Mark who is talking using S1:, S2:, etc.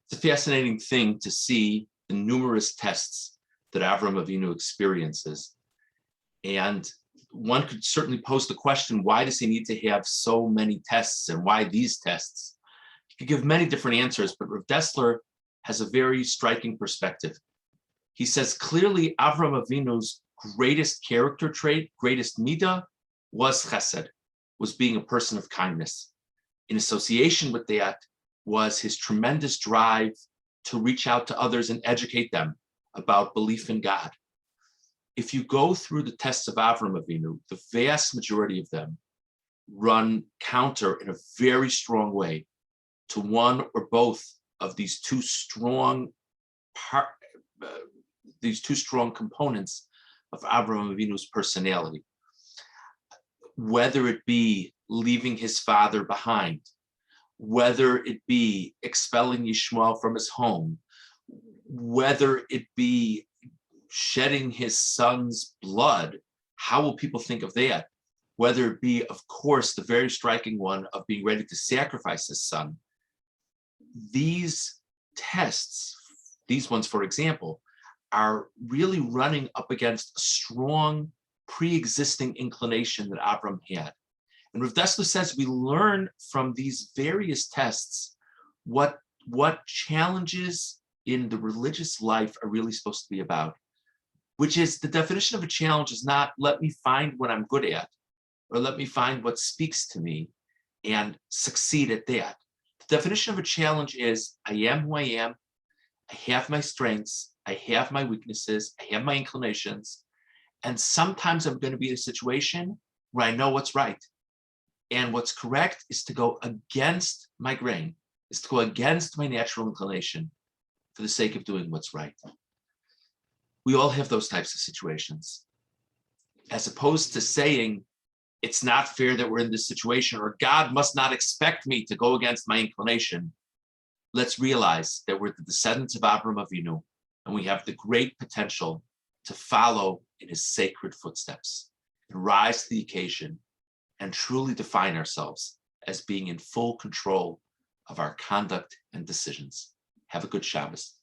S1: It's a fascinating thing to see the numerous tests that Avram Avinu experiences. And one could certainly pose the question, why does he need to have so many tests, and why these tests? He could give many different answers, but Rav Dessler has a very striking perspective. He says clearly Avram Avinu's greatest character trait, greatest midah, was chesed, was being a person of kindness. In association with that was his tremendous drive to reach out to others and educate them about belief in God. If you go through the tests of Avram Avinu, the vast majority of them run counter in a very strong way to one or both of these two strong components of Avram Avinu's personality. Whether it be leaving his father behind, whether it be expelling Yishmael from his home, whether it be shedding his son's blood, how will people think of that? Whether it be, of course, the very striking one of being ready to sacrifice his son. These tests, these ones, for example, are really running up against a strong pre-existing inclination that Avram had. And Rav Dessler says we learn from these various tests what challenges in the religious life are really supposed to be about, which is the definition of a challenge is not let me find what I'm good at, or let me find what speaks to me and succeed at that. The definition of a challenge is I am who I am, I have my strengths, I have my weaknesses, I have my inclinations, and sometimes I'm going to be in a situation where I know what's right. And what's correct is to go against my grain, is to go against my natural inclination for the sake of doing what's right. We all have those types of situations. As opposed to saying, it's not fair that we're in this situation, or God must not expect me to go against my inclination. Let's realize that we're the descendants of Avram Avinu, and we have the great potential to follow in his sacred footsteps and rise to the occasion and truly define ourselves as being in full control of our conduct and decisions. Have a good Shabbos.